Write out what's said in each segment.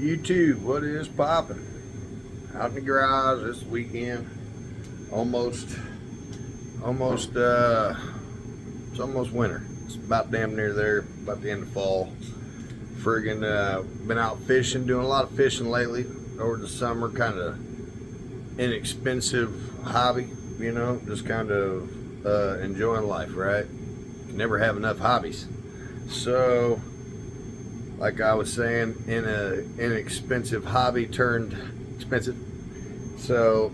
YouTube, what is popping? Out in the garage this weekend. It's almost winter. It's about damn near there, about the end of fall. Been out fishing, doing a lot of fishing lately over the summer. Kind of inexpensive hobby, just kind of enjoying life, right? You never have enough hobbies. So, like I was saying, in an inexpensive hobby turned expensive. So,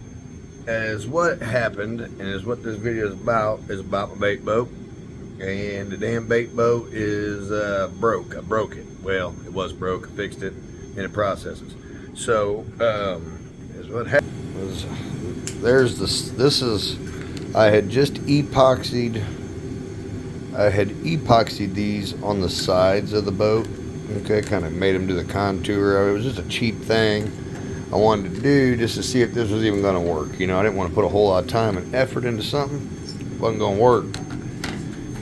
as what happened, and as what this video is about my bait boat. And the damn bait boat is broke. I broke it. Well, it was broke. I fixed it, and it processes. So, is what happened was there's this. This is I had epoxied these on the sides of the boat. Okay, kind of made them do the contour. It was just a cheap thing I wanted to do just to see if this was even going to work. I didn't want to put a whole lot of time and effort into something. It wasn't going to work.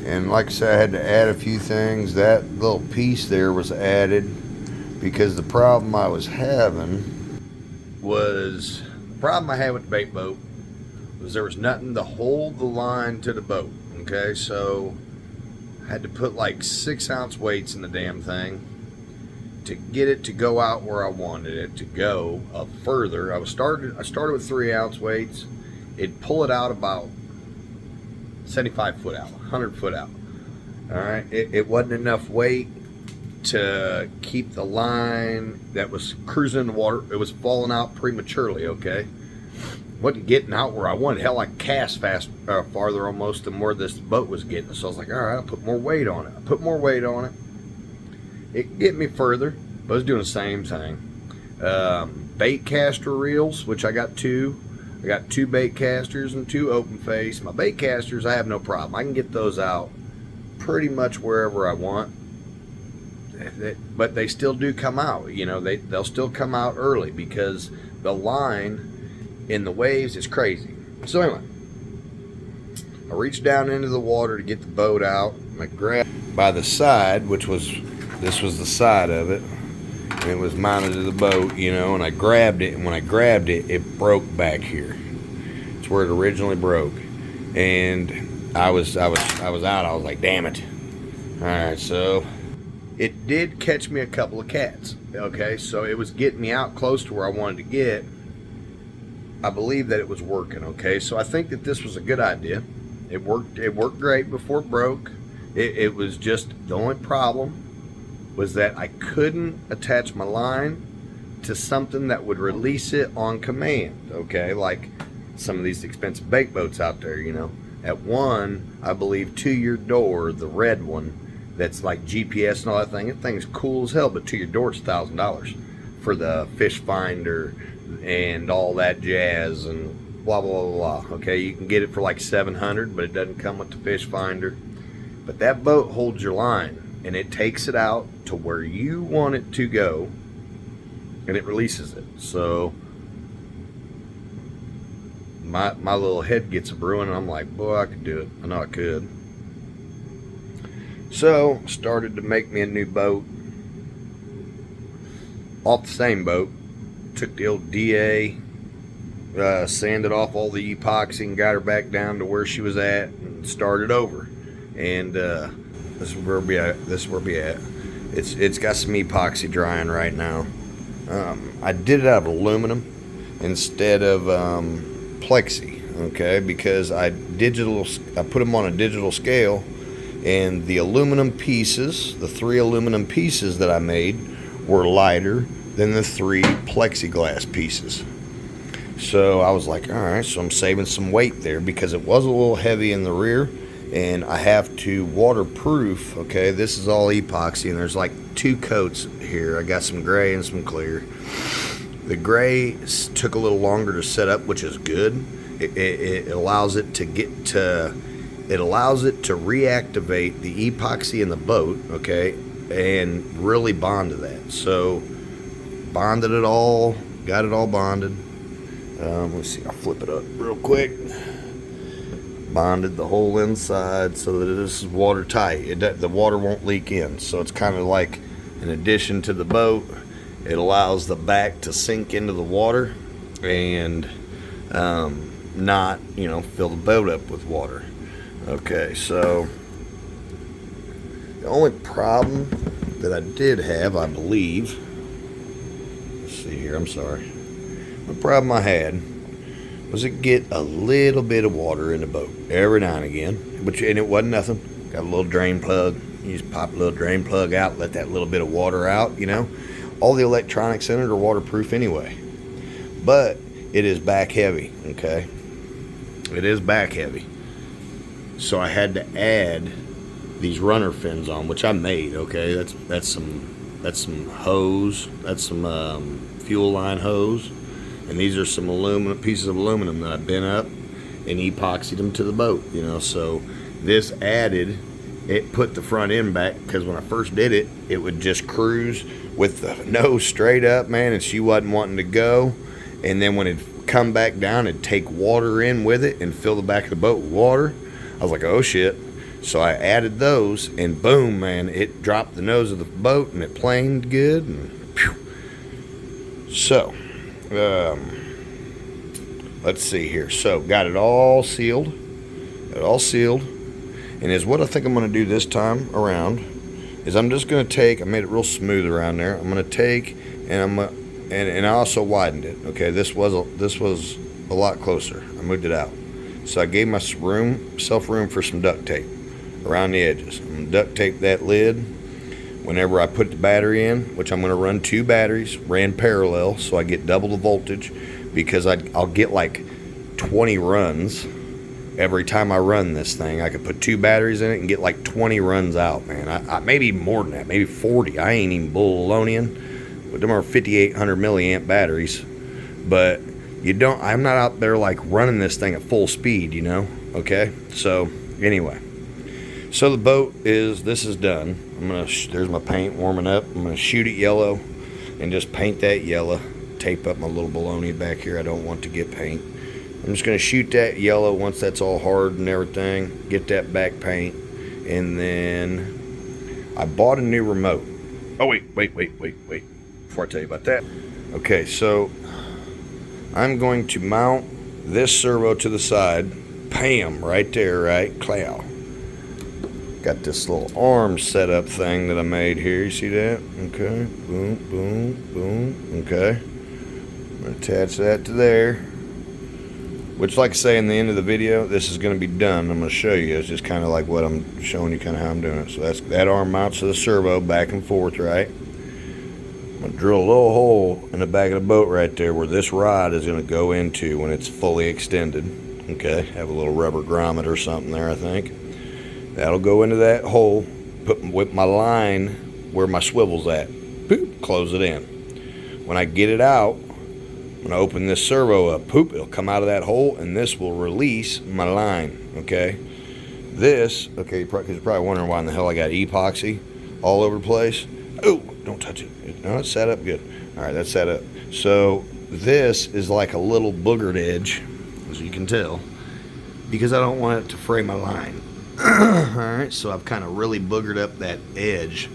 And like I said, I had to add a few things. That little piece there was added because the problem I had with the bait boat was there was nothing to hold the line to the boat. Okay, so I had to put like 6-ounce weights in the damn thing to get it to go out where I wanted it to go further. I started with 3-ounce weights. It'd pull it out about 75 foot out, 100 foot out. All right, it wasn't enough weight to keep the line that was cruising in the water. It was falling out prematurely. Okay, wasn't getting out where I wanted. Hell, I cast farther almost than where this boat was getting. So I was like, all right, I'll put more weight on it. I put more weight on it. It get me further, but I was doing the same thing. Bait caster reels, which I got two. I got 2 bait casters and 2 open face. My bait casters, I have no problem. I can get those out pretty much wherever I want. But they still do come out. They'll still come out early because the line in the waves is crazy. So anyway, I reached down into the water to get the boat out. And I grabbed by the side, this was the side of it. And it was mounted to the boat, and I grabbed it, and when I grabbed it, it broke back here. It's where it originally broke. And I was out. I was like, damn it. Alright, so it did catch me a couple of cats. Okay, so it was getting me out close to where I wanted to get. I believe that it was working. Okay, so I think that this was a good idea. It worked great before it broke. It was just the only problem was that I couldn't attach my line to something that would release it on command, okay? Like some of these expensive bait boats out there, At one, I believe, to your door, the red one, that's like GPS and all that thing. That thing's cool as hell, but to your door it's $1,000 for the fish finder and all that jazz and blah, blah, blah, blah. Okay, you can get it for like $700, but it doesn't come with the fish finder. But that boat holds your line, and it takes it out to where you want it to go, and it releases it. So my little head gets a brewing, and I'm like, boy, I could do it. I know I could. So started to make me a new boat off the same boat. Took the old DA, sanded off all the epoxy and got her back down to where she was at and started over. And this is where we at. It's got some epoxy drying right now. I did it out of aluminum instead of plexi, okay? Because I put them on a digital scale, and the aluminum pieces, the 3 aluminum pieces that I made, were lighter than the 3 plexiglass pieces. So I was like, all right, so I'm saving some weight there because it was a little heavy in the rear. And I have to waterproof. Okay, this is all epoxy, and there's like 2 coats here. I got some gray and some clear. The gray took a little longer to set up, which is good. It allows it to reactivate the epoxy in the boat, okay, and really bond to that. So bonded it all, got it all bonded. Let's see, I'll flip it up real quick. Bonded the whole inside so that this is watertight. The water won't leak in, so it's kind of like an addition to the boat, It allows the back to sink into the water and not, you know, fill the boat up with water. Okay, so the only problem that I did have, I believe, let's see here, I'm sorry. The problem I had was it get a little bit of water in the boat every now and again, and it wasn't nothing. Got a little drain plug. You just pop a little drain plug out, let that little bit of water out, you know. All the electronics in it are waterproof anyway. But it is back heavy, okay? It is back heavy. So I had to add these runner fins on, which I made, okay? That's some hose. That's some fuel line hose. And these are some pieces of aluminum that I bent up and epoxied them to the boat, you know. So this added, it put the front end back, because when I first did it, it would just cruise with the nose straight up, man, and she wasn't wanting to go. And then when it'd come back down, it'd take water in with it and fill the back of the boat with water. I was like, oh shit. So I added those, and boom, man, it dropped the nose of the boat and it planed good. And phew. So let's see here. So got it all sealed. And is what I think I'm going to do this time around is I'm just going to take, I made it real smooth around there. I'm going to take and and I also widened it. Okay, this was a lot closer. I moved it out. So I gave myself room for some duct tape around the edges. I'm going to duct tape that lid whenever I put the battery in, which I'm going to run 2 batteries, ran parallel, so I get double the voltage, because I'll get like 20 runs every time I run this thing. I could put 2 batteries in it and get like 20 runs out, man. I maybe more than that, maybe 40. I ain't even bull-alonian, but them are 5,800 milliamp batteries. But I'm not out there like running this thing at full speed, you know. Okay, so anyway, so the boat this is done. There's my paint warming up. I'm gonna shoot it yellow and just paint that yellow. Tape up my little baloney back here. I don't want to get paint. I'm just going to shoot that yellow once that's all hard and everything. Get that back paint. And then I bought a new remote. Oh, wait. Before I tell you about that. Okay, so I'm going to mount this servo to the side. Bam, right there, right? Clow. Got this little arm setup thing that I made here. You see that? Okay. Boom, boom, boom. Okay. I'm going to attach that to there. Which, like I say in the end of the video, this is going to be done. I'm going to show you. It's just kind of like what I'm showing you, kind of how I'm doing it. So that arm mounts to the servo back and forth, right? I'm going to drill a little hole in the back of the boat right there where this rod is going to go into when it's fully extended. Okay, have a little rubber grommet or something there, I think. That'll go into that hole, whip my line where my swivel's at. Boop, close it in. When I get it out, when I open this servo up, poop, it'll come out of that hole, and this will release my line, okay? This, okay, because you're probably wondering why in the hell I got epoxy all over the place. Oh, don't touch it. No, it's set up good. All right, that's set up. So this is like a little boogered edge, as you can tell, because I don't want it to fray my line. All right, so I've kind of really boogered up that edge,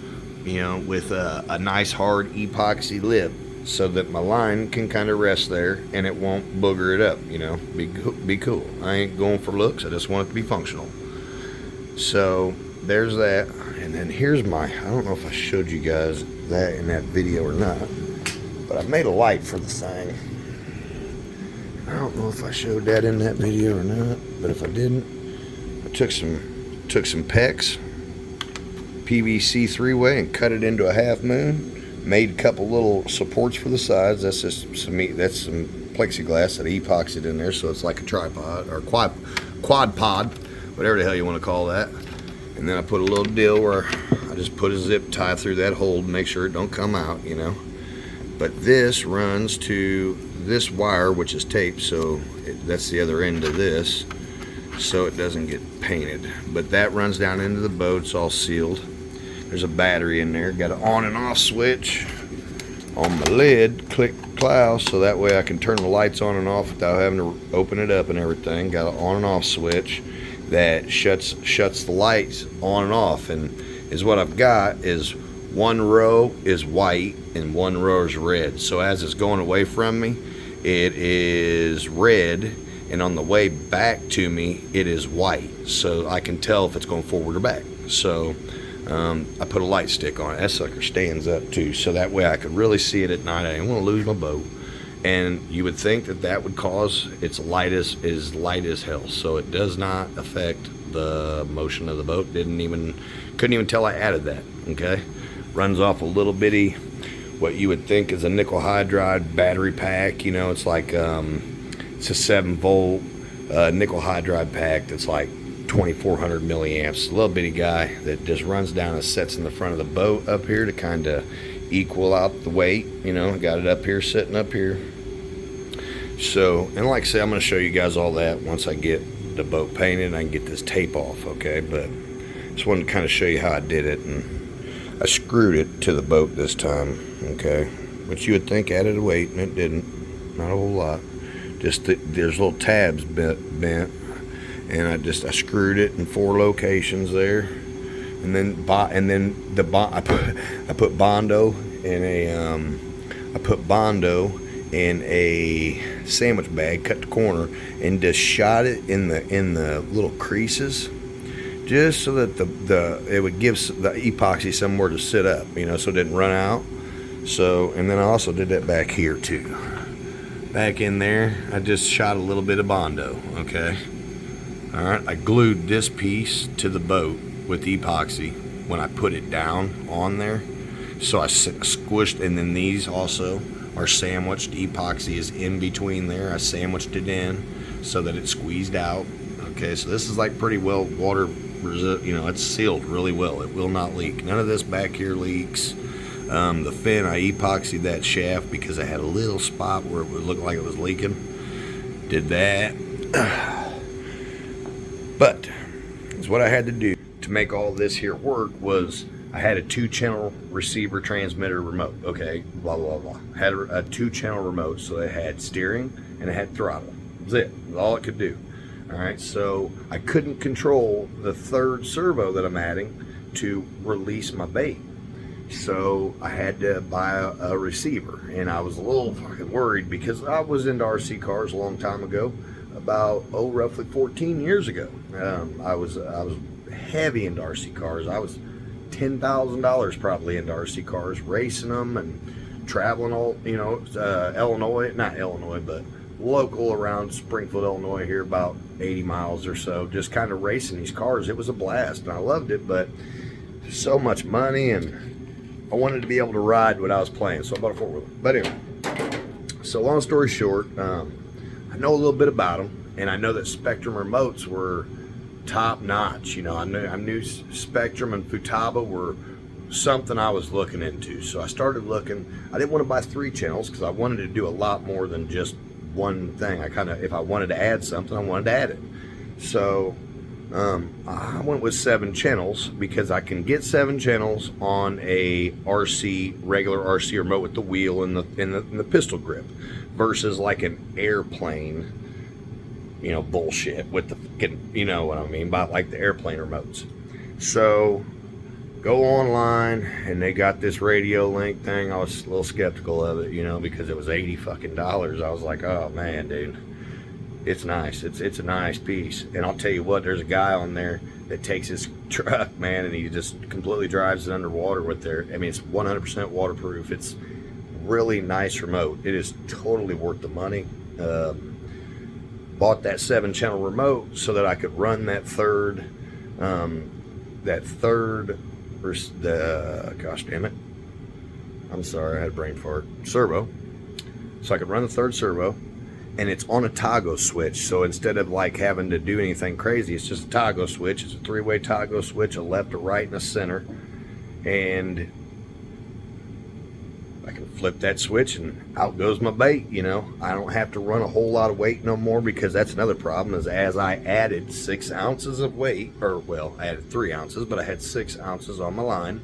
you know, with a nice hard epoxy lip, so that my line can kind of rest there and it won't booger it up, you know. Be cool. I ain't going for looks. I just want it to be functional. So there's that. And then here's I don't know if I showed you guys that in that video or not, but I made a light for the thing. I don't know if I showed that in that video or not, but if I didn't, I took some PEX PVC 3-way and cut it into a half moon. Made a couple little supports for the sides. That's just some plexiglass that I epoxied in there, so it's like a tripod or quad pod, whatever the hell you want to call that. And then I put a little deal where I just put a zip tie through that hole to make sure it don't come out, you know. But this runs to this wire, which is taped, so that's the other end of this, so it doesn't get painted. But that runs down into the boat. It's all sealed. There's a battery in there. Got an on and off switch on my lid. Click clow, so that way I can turn the lights on and off without having to open it up and everything. Got an on and off switch that shuts the lights on and off. And is what I've got is One row is white and one row is red. So as it's going away from me, it is red, and on the way back to me, it is white. So I can tell if it's going forward or back. So I put a light stick on it. That sucker stands up too, so that way I could really see it at night. I didn't want to lose my boat. And you would think that that would cause its light as light as hell. So it does not affect the motion of the boat. Couldn't even tell I added that. Okay, runs off a little bitty, what you would think is a nickel hydride battery pack. You know, it's like it's a 7-volt nickel hydride pack that's like 2400 milliamps. A little bitty guy that just runs down and sets in the front of the boat up here to kind of equal out the weight. You know, got it up here, sitting up here. So, and like I said, I'm going to show you guys all that once I get the boat painted and I can get this tape off, okay? But just wanted to kind of show you how I did it. And I screwed it to the boat this time, okay? Which you would think added a weight, and it didn't. Not a whole lot. Just there's little tabs bent, and I screwed it in 4 locations there. And then I put Bondo in a sandwich bag, cut the corner, and just shot it in the little creases, just so that it would give the epoxy somewhere to sit up, you know, so it didn't run out. So, and then I also did that back here too. Back in there, I just shot a little bit of Bondo, okay? All right, I glued this piece to the boat with epoxy when I put it down on there. So I squished, and then these also are sandwiched. Epoxy is in between there. I sandwiched it in so that it squeezed out. Okay, so this is like pretty well water resistant. You know, it's sealed really well. It will not leak. None of this back here leaks. The fin, I epoxied that shaft because I had a little spot where it would look like it was leaking. Did that. But it's what I had to do to make all this here work. Was I had a 2-channel receiver transmitter remote, okay, blah, blah, blah. I had a 2-channel remote, so it had steering and it had throttle. That was it. That was all it could do. All right, so I couldn't control the 3rd servo that I'm adding to release my bait. So I had to buy a receiver, and I was a little fucking worried because I was into RC cars a long time ago, about, roughly 14 years ago. I was heavy into RC cars. I was $10,000 probably into RC cars, racing them and traveling all, you know, not Illinois, but local around Springfield, Illinois here, about 80 miles or so, just kind of racing these cars. It was a blast, and I loved it, but so much money, and I wanted to be able to ride what I was playing, so I bought a 4-wheeler. But anyway, so long story short, I know a little bit about them, and I know that Spektrum remotes were top notch. You know, I knew Spektrum and Futaba were something I was looking into. So I started looking. I didn't want to buy 3 channels because I wanted to do a lot more than just one thing. If I wanted to add something, I wanted to add it. So I went with 7 channels because I can get 7 channels on a regular RC remote with the wheel and the pistol grip, versus like an airplane, you know, bullshit with the, you know what I mean, by like the airplane remotes. So go online, and they got this Radio Link thing. I was a little skeptical of it, you know, because it was $80 fucking. I was like, oh man, dude, it's nice. It's a nice piece. And I'll tell you what, there's a guy on there that takes his truck, man, and he just completely drives it underwater with their, I mean, it's 100% waterproof. It's really nice remote. It is totally worth the money. Bought that 7-channel remote so that I could run that third, gosh damn it, I'm sorry, I had a brain fart, servo. So I could run the 3rd servo, and it's on a toggle switch. So instead of like having to do anything crazy, it's just a toggle switch. It's a 3-way toggle switch, a left, a right, and a center. And I can flip that switch and out goes my bait, you know. I don't have to run a whole lot of weight no more, because that's another problem, is as I added 6 ounces of weight, or well, I added 3 ounces, but I had 6 ounces on my line.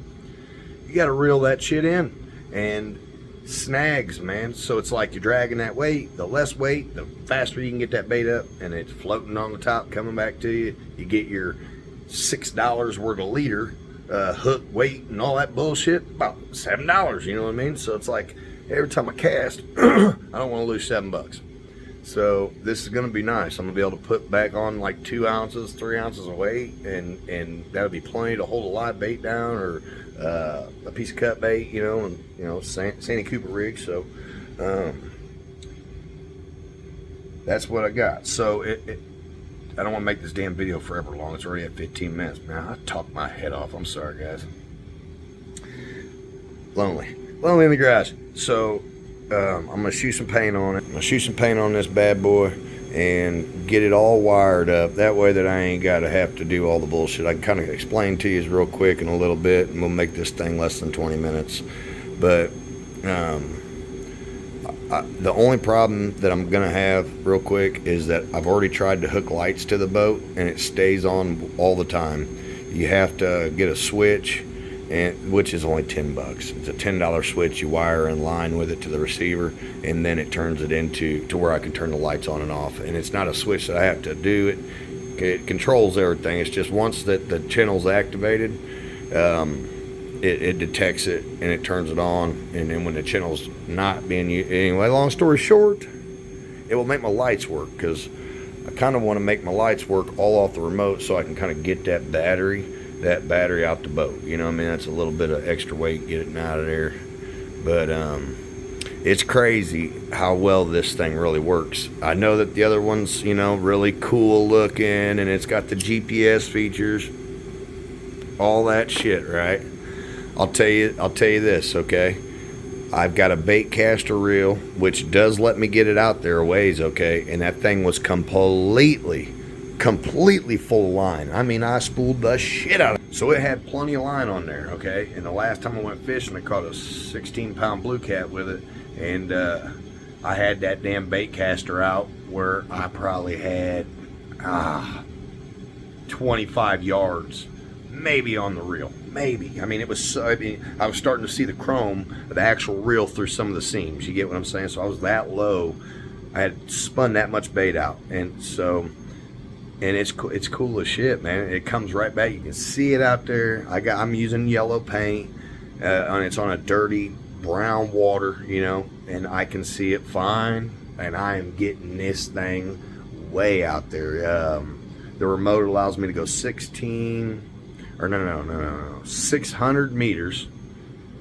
You got to reel that shit in, and snags, man. So it's like you're dragging that weight. The less weight, the faster you can get that bait up, and it's floating on the top, coming back to you. You get your $6 worth of leader hook weight and all that bullshit, about $7. You know what I mean? So it's like every time I cast, I don't want to lose $7. So this is going to be nice. I'm going to be able to put back on like 2 ounces, 3 ounces of weight, and that'll be plenty to hold a live bait down, or a piece of cut bait, you know, and you know, Sandy Cooper rig. So that's what I got. So I don't want to make this damn video forever long. It's already at 15 minutes. Man, I talked my head off. I'm sorry, guys. Lonely in the garage. So I'm gonna shoot some paint on it. I'm gonna shoot some paint on this bad boy and get it all wired up. That way that I ain't gotta have to do all the bullshit. I can kind of explain to you real quick in a little bit, and we'll make this thing less than 20 minutes. But the only problem that I'm gonna have real quick is that I've already tried to hook lights to the boat and it stays on all the time. You have to get a switch, and which is only $10. It's a $10 switch. You wire in line with it to the receiver, and then it turns it into where I can turn the lights on and off. And it's not a switch that I have to do. It controls everything. It's just once that the channel's activated, it detects it and it turns it on. And then when the channel's not being used, anyway, long story short, it will make my lights work, because I kind of want to make my lights work all off the remote, so I can kind of get that battery out the boat. You know what I mean? That's a little bit of extra weight getting out of there. But it's crazy how well this thing really works. I know that the other one's, you know, really cool looking, and it's got the GPS features, all that shit, right? I'll tell you this, okay? I've got a bait caster reel, which does let me get it out there a ways, okay? And that thing was completely full of line. I mean, I spooled the shit out of it. So it had plenty of line on there, okay? And the last time I went fishing, I caught a 16-pound blue cat with it, and I had that damn bait caster out where I probably had 25 yards maybe on the reel, maybe. I mean, it was so, I was starting to see the chrome of the actual reel through some of the seams. You get what I'm saying? So I was that low. I had spun that much bait out, and so. And it's cool as shit, man. It comes right back. You can see it out there. I'm using yellow paint, and it's on a dirty brown water, you know, and I can see it fine. And I am getting this thing way out there. The remote allows me to go 600 meters.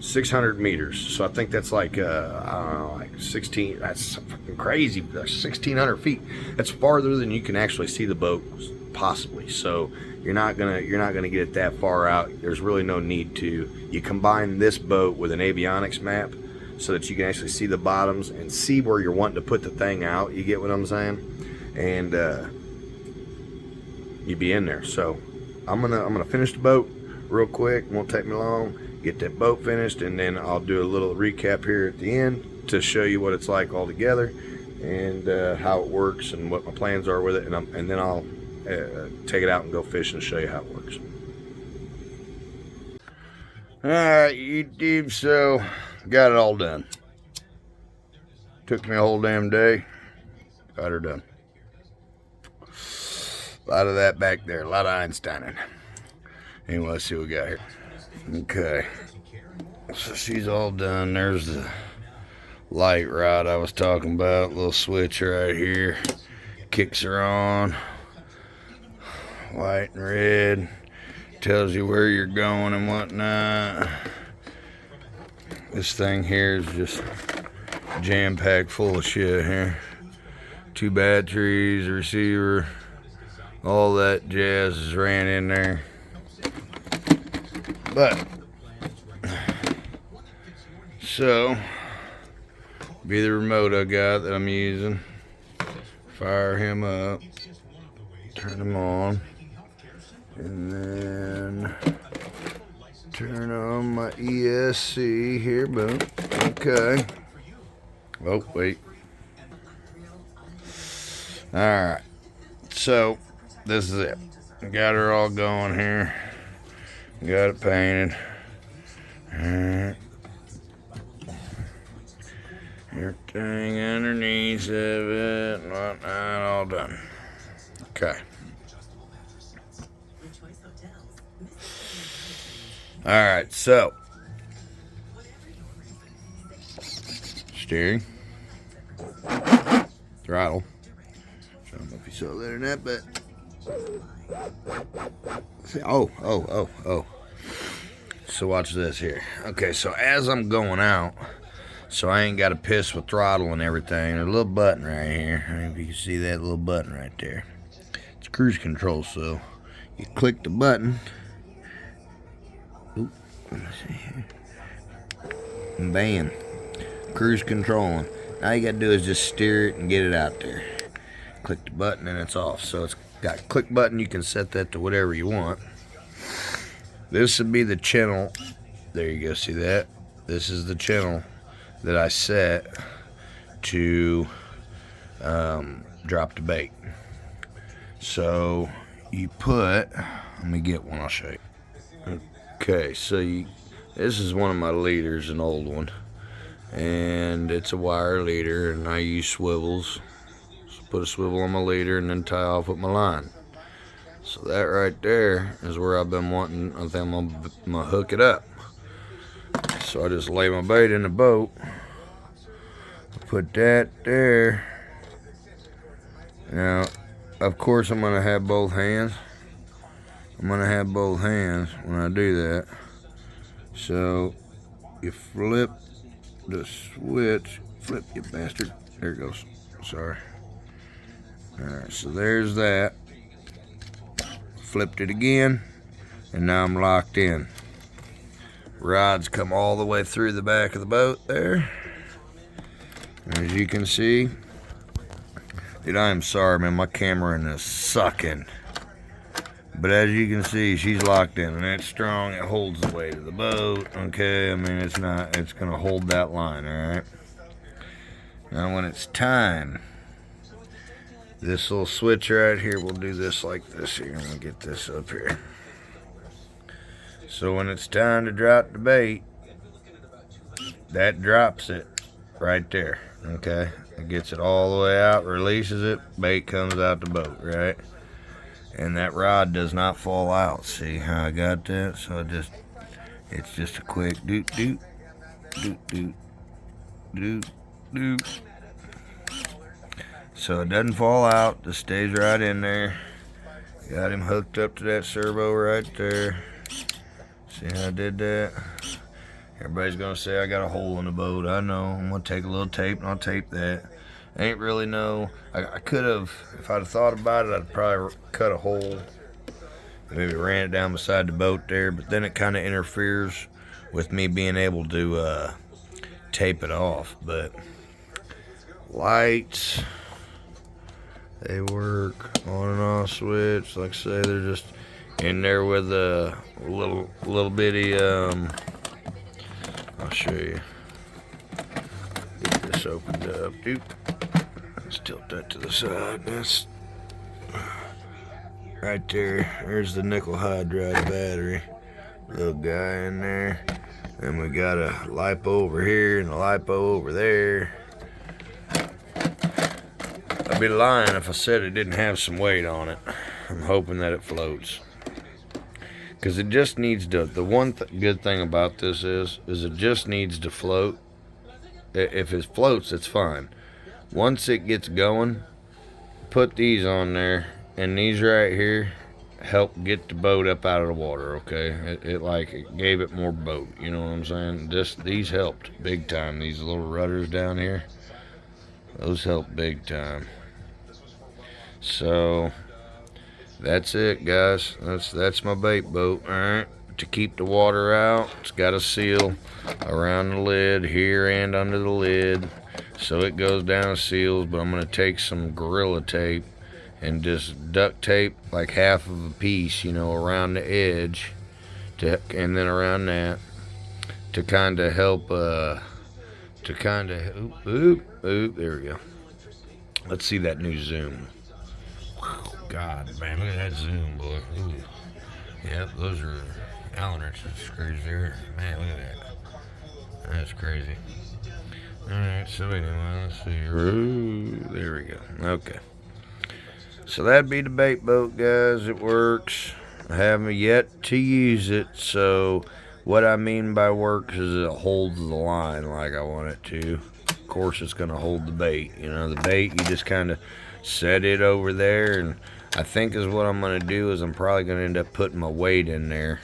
600 meters. So I think that's like, I don't know, like 16, that's fucking crazy. That's 1,600 feet. That's farther than you can actually see the boat, possibly. So you're not gonna get it that far out. There's really no need to. You combine this boat with an avionics map so that you can actually see the bottoms and see where you're wanting to put the thing out. You get what I'm saying? And you'd be in there. So I'm gonna finish the boat real quick. Won't take me long. Get that boat finished, and then I'll do a little recap here at the end to show you what it's like all together, and how it works and what my plans are with it, and then I'll take it out and go fishing and show you how it works. Alright, YouTube, so got it all done. Took me a whole damn day. Got her done. A lot of that back there, a lot of Einsteining. Anyway, let's see what we got here. Okay, so she's all done. There's the light rod I was talking about, little switch right here, kicks her on, white and red, tells you where you're going and whatnot. This thing here is just jam-packed full of shit here. 2 batteries, receiver, all that jazz is ran in there. But, so, be the remote I got that I'm using. Fire him up, turn him on, and then turn on my ESC here, boom. Okay. Oh, wait. Alright, so, this is it. Got her all going here. Got it painted. Alright. Everything underneath of it and whatnot, all done. Okay. Alright, so steering, throttle. I don't know if you saw that or not, but oh. So watch this here. Okay, so as I'm going out, so I ain't got to piss with throttle and everything, there's a little button right here. I don't know if you can see that little button right there. It's cruise control, so you click the button. Oop, let me see here. And bam, cruise controlling. Now you got to do is just steer it and get it out there. Click the button and it's off. So it's got a click button. You can set that to whatever you want. This would be the channel. There you go. See that? This is the channel that I set to drop the bait. So you put, let me get one, I'll show you. Okay, so this is one of my leaders, an old one, and it's a wire leader, and I use swivels. So put a swivel on my leader and then tie off with my line. So that right there is where I've been wanting. I think I'm gonna hook it up. So I just lay my bait in the boat, put that there. Now, of course, I'm gonna have both hands. I'm gonna have both hands when I do that. So you flip the switch. Flip, you bastard. There it goes. Sorry. Alright, so there's that. Flipped it again, and now I'm locked in. Rods come all the way through the back of the boat there. As you can see, dude, I am sorry, man, my camera is sucking. But as you can see, she's locked in, and it's strong. It holds the weight of the boat. Okay, I mean, it's gonna hold that line. All right. Now when it's time, this little switch right here, we'll do this like this here. I'm gonna get this up here. So when it's time to drop the bait, that drops it right there. Okay, it gets it all the way out, releases it, bait comes out the boat, right? And that rod does not fall out. See how I got that? So it's just a quick doot doot doot doot doot doot. So it doesn't fall out, just stays right in there. Got him hooked up to that servo right there. See how I did that? Everybody's gonna say I got a hole in the boat. I know. I'm gonna take a little tape and I'll tape that. Ain't really no. I could have, if I'd have thought about it, I'd probably cut a hole. Maybe ran it down beside the boat there, but then it kind of interferes with me being able to tape it off. But lights, they work on and off switch. Like I say, they're just in there with a little bitty. I'll show you. Get this opened up, dude. Let's tilt that to the side. That's right there. There's the nickel hydride battery. Little guy in there. And we got a LiPo over here and a LiPo over there. I'd be lying if I said it didn't have some weight on it. I'm hoping that it floats. Because it just needs to, the one good thing about this is it just needs to float. If it floats, it's fine. Once it gets going, put these on there, and these right here help get the boat up out of the water, okay? It gave it more boat, you know what I'm saying? These helped big time. These little rudders down here, those help big time. So that's it, guys. That's my bait boat. All right, to keep the water out, it's got a seal around the lid here and under the lid, so it goes down seals. But I'm gonna take some Gorilla Tape and just duct tape like half of a piece, you know, around the edge, and then around that to kind of help. There we go. Let's see that new zoom. God, man, look at that zoom, boy. Ooh. Yep, those are Allen wrenches screws there. Man, look at that. That's crazy. Alright, so anyway, let's see. Ooh, there we go. Okay. So that'd be the bait boat, guys. It works. I haven't yet to use it, so What I mean by works is it holds the line like I want it to. Of course, it's going to hold the bait. You know, the bait, you just kind of set it over there, and I think is what I'm going to do is I'm probably going to end up putting my weight in there.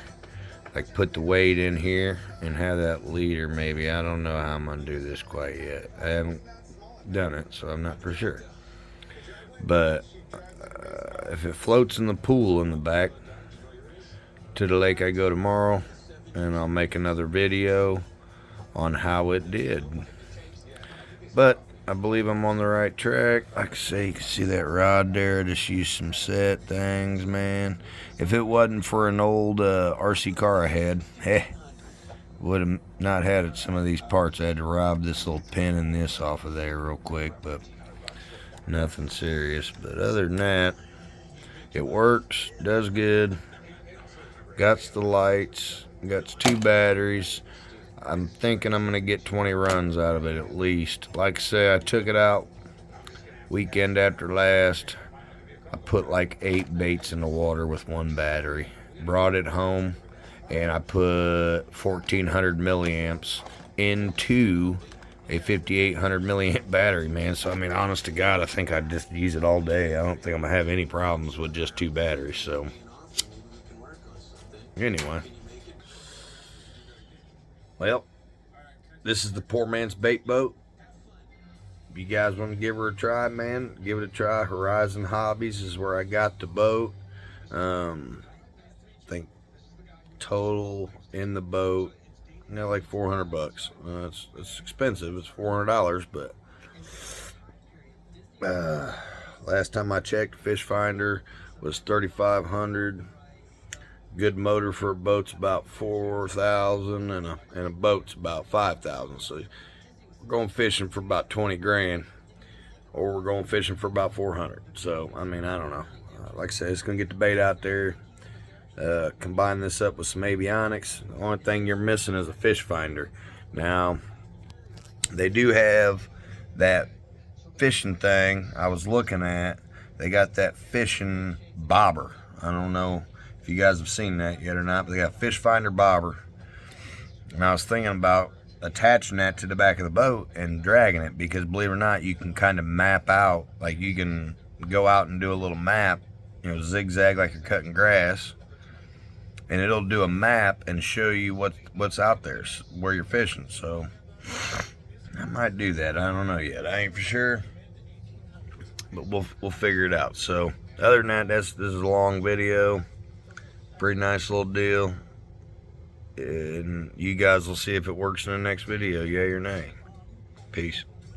Like put the weight in here and have that leader maybe. I don't know how I'm going to do this quite yet. I haven't done it, so I'm not for sure. But if it floats in the pool in the back to the lake I go tomorrow, and I'll make another video on how it did. But I believe I'm on the right track. Like I say, you can see that rod there. I just used some set things, man. If it wasn't for an old RC car I had, would have not had some of these parts. I had to rob this little pin and this off of there real quick, but nothing serious. But other than that, it works, does good. Got the lights, got 2 batteries. I'm thinking I'm going to get 20 runs out of it at least. Like I say, I took it out weekend after last. I put like 8 baits in the water with 1 battery. Brought it home, and I put 1400 milliamps into a 5800 milliamp battery, man. So, I mean, honest to God, I think I'd just use it all day. I don't think I'm going to have any problems with just 2 batteries, so... Anyway, well, this is the poor man's bait boat. If you guys want to give her a try, man, give it a try. Horizon Hobbies is where I got the boat. I think total in the boat, like $400. It's expensive. It's $400, but last time I checked, Fish Finder was $3,500. Good motor for a boat's about $4,000, and a boat's about $5,000. So we're going fishing for about 20 grand, or we're going fishing for about 400. So I mean, I don't know. Like I said, it's gonna get the bait out there. Combine this up with some avionics. The only thing you're missing is a fish finder. Now they do have that fishing thing I was looking at. They got that fishing bobber. I don't know if you guys have seen that yet or not, but they got a fish finder bobber. And I was thinking about attaching that to the back of the boat and dragging it, because believe it or not, you can kind of map out. Like you can go out and do a little map, zigzag like you're cutting grass, and it'll do a map and show you what's out there, where you're fishing. So I might do that. I don't know yet. I ain't for sure, but we'll figure it out. So other than that, this is a long video. Pretty nice little deal, and you guys will see if it works in the next video, yay or nay. Peace.